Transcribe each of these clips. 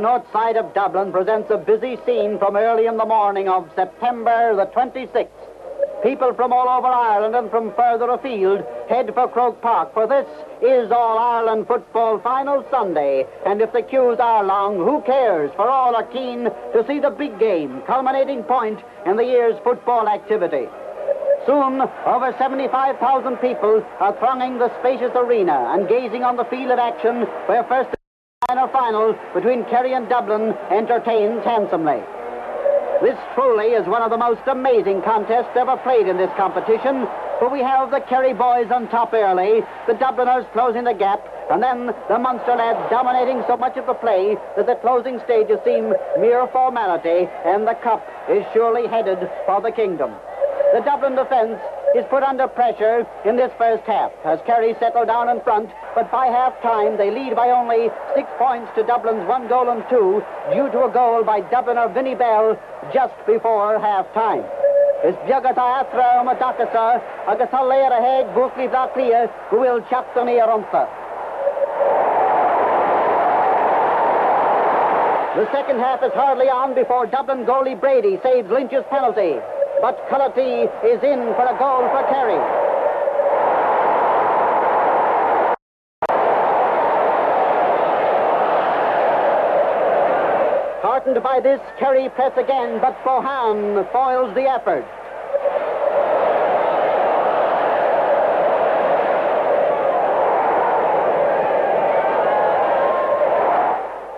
north side of Dublin presents a busy scene from early in the morning of September the 26th. People from all over Ireland and from further afield head for Croke Park, for this is All-Ireland Football Final Sunday. And if the queues are long, who cares? For all are keen to see the big game, culminating point in the year's football activity. Soon, over 75,000 people are thronging the spacious arena and gazing on the field of action where first the minor final between Kerry and Dublin entertains handsomely. This truly is one of the most amazing contests ever played in this competition, for we have the Kerry boys on top early, the Dubliners closing the gap, and then the Munster lads dominating so much of the play that the closing stages seem mere formality, and the cup is surely headed for the kingdom. The Dublin defence is put under pressure in this first half as Kerry settle down in front, but by half-time they lead by only 6 points to Dublin's 1 goal and 2 due to a goal by Dubliner Vinnie Bell just before half-time. Is Biagata Atra Omadakasa, Agasalera Heg, Bukli Blacklia, who will Chatsoni Aronsa. The second half is hardly on before Dublin goalie Brady saves Lynch's penalty. But Cullity is in for a goal for Kerry. Heartened by this, Kerry press again, but Bohan foils the effort.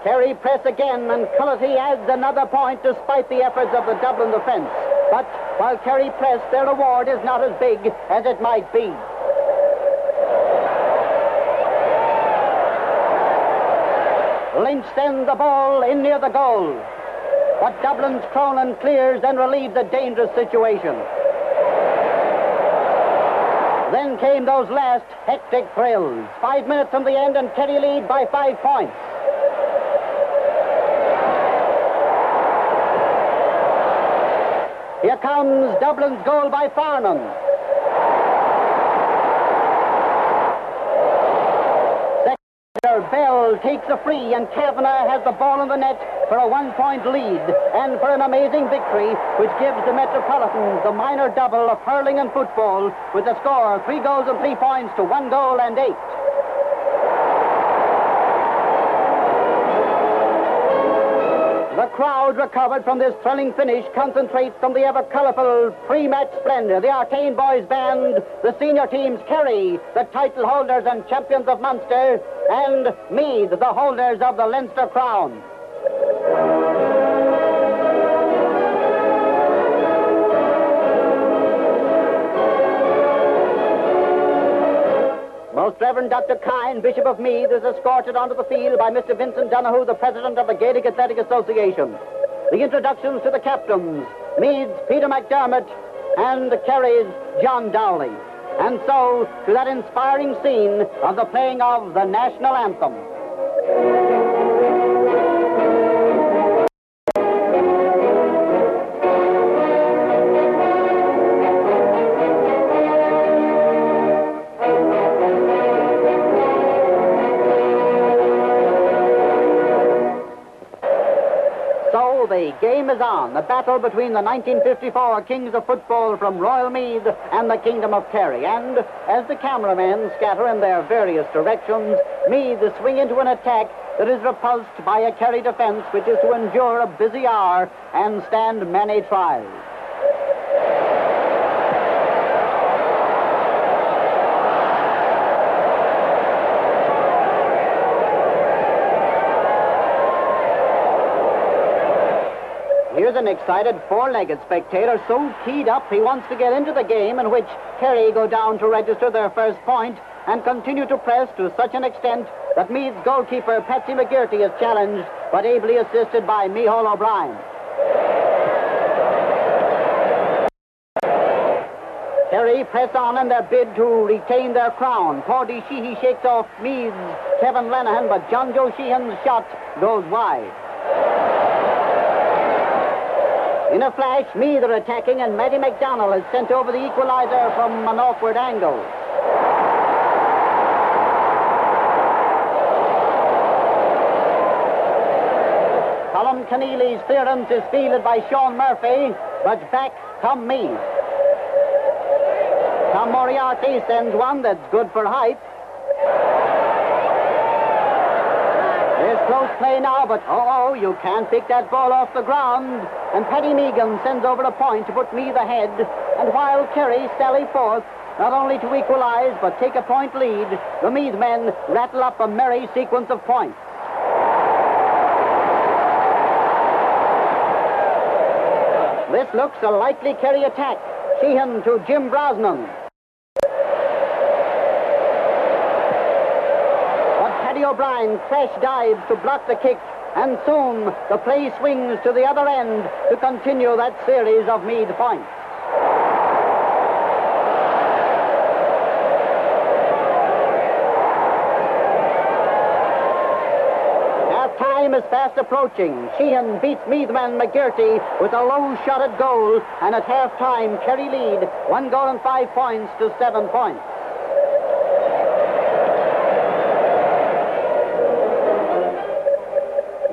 Kerry press again, and Cullity adds another point despite the efforts of the Dublin defence. But while Kerry press, their reward is not as big as it might be. Lynch sends the ball in near the goal. But Dublin's Cronin clears and relieves a dangerous situation. Then came those last hectic thrills. 5 minutes from the end and Kerry lead by 5 points. Here comes Dublin's goal by Farnan. Second, Bell takes a free and Kavanagh has the ball in the net for a 1-point lead and for an amazing victory which gives the Metropolitans the minor double of hurling and football with the score 3 goals and 3 points to 1 goal and 8. The crowd, recovered from this thrilling finish, concentrates on the ever-colourful pre-match splendor. The Artane Boys Band, the senior teams Kerry, the title holders and champions of Munster, and Meath, the holders of the Leinster Crown. Most Reverend Dr. Kine, Bishop of Meath, is escorted onto the field by Mr. Vincent Donoghue, the President of the Gaelic Athletic Association. The introductions to the captains, Meath's Peter McDermott and Kerry's John Dowling. And so, to that inspiring scene of the playing of the national anthem. The game is on. The battle between the 1954 Kings of Football from Royal Meath and the Kingdom of Kerry. And as the cameramen scatter in their various directions, Meath swing into an attack that is repulsed by a Kerry defence which is to endure a busy hour and stand many trials. Here's an excited four-legged spectator so keyed up he wants to get into the game in which Kerry go down to register their first point and continue to press to such an extent that Meath's goalkeeper Patsy McGearty is challenged but ably assisted by Micheál O'Brien. Kerry press on in their bid to retain their crown. Paudie Sheehy shakes off Meath's Kevin Lenihan, but John Joe Sheehan's shot goes wide. In a flash, Meath are attacking and Matty McDonnell is sent over the equalizer from an awkward angle. Keneally's clearance is fielded by Sean Murphy, but back come Meath. Tom Moriarty sends one that's good for height. There's close play now, but you can't pick that ball off the ground. And Paddy Meagan sends over a point to put Meath ahead. And while Kerry sally forth, not only to equalize, but take a point lead, the Meath men rattle up a merry sequence of points. This looks a likely Kerry attack. Sheehan to Jim Brosnan. But Paddy O'Brien crash dives to block the kick, and soon the play swings to the other end to continue that series of Meath points. Time is fast approaching. Sheehan beats Meathman McGearty with a low-shotted goal, and at half-time, Kerry lead 1 goal and 5 points to 7 points.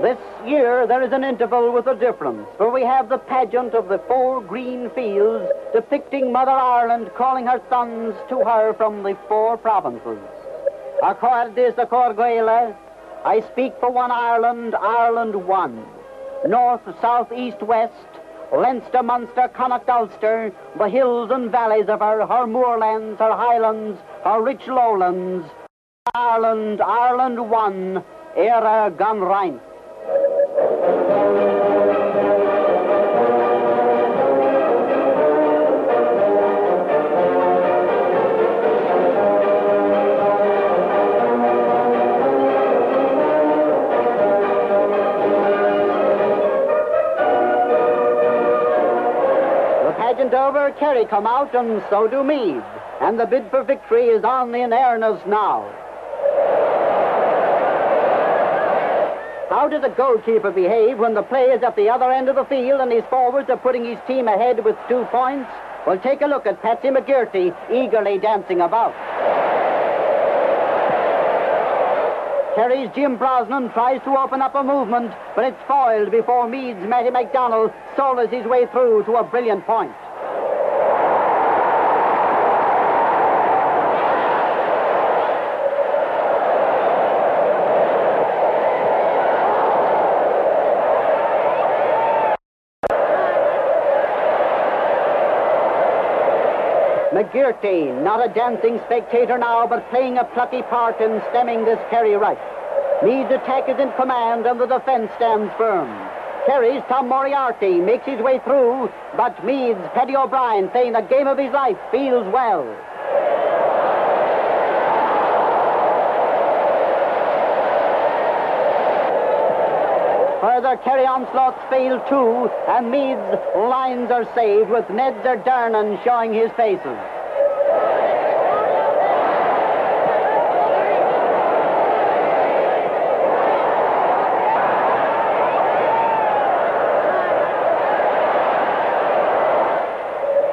This year, there is an interval with a difference, for we have the pageant of the 4 green fields depicting Mother Ireland calling her sons to her from the 4 provinces. Accord is the Corguela. I speak for one Ireland, Ireland one. North, south, east, west, Leinster, Munster, Connacht, Ulster, the hills and valleys of her moorlands, her highlands, her rich lowlands. Ireland, Ireland one, Era gan rein. Over, Kerry come out, and so do Meath. And the bid for victory is on in earnest now. How does a goalkeeper behave when the play is at the other end of the field and his forwards are putting his team ahead with 2 points? Well, take a look at Patsy McGearty eagerly dancing about. Kerry's Jim Brosnan tries to open up a movement, but it's foiled before Meath's Matty MacDonald solos his way through to a brilliant point. McGearty, not a dancing spectator now, but playing a plucky part in stemming this Kerry right. Meath's attack is in command, and the defence stands firm. Kerry's Tom Moriarty makes his way through, but Meath's Paddy O'Brien, playing the game of his life, feels well. Further Kerry onslaughts fail too, and Meath's lines are saved with Ned Dernan showing his paces.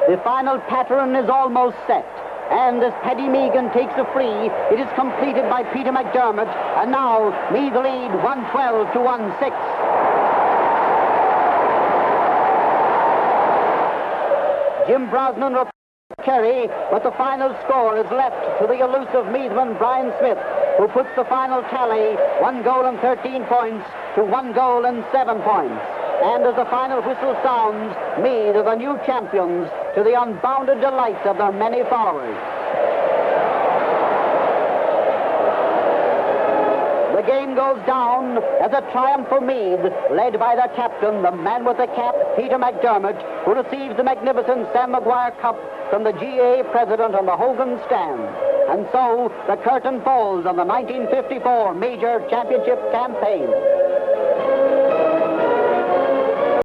The final pattern is almost set. And as Paddy Meagan takes a free, it is completed by Peter McDermott. And now, Meath lead 112 to 1-6. Jim Brosnan reports Kerry, but the final score is left to the elusive Meathman Brian Smith, who puts the final tally 1 goal and 13 points to 1 goal and 7 points. And as the final whistle sounds, Meath are the new champions, to the unbounded delight of their many followers. The game goes down as a triumph for Meath, led by their captain, the man with the cap, Peter McDermott, who receives the magnificent Sam Maguire Cup from the GA president on the Hogan stand. And so the curtain falls on the 1954 Major Championship campaign.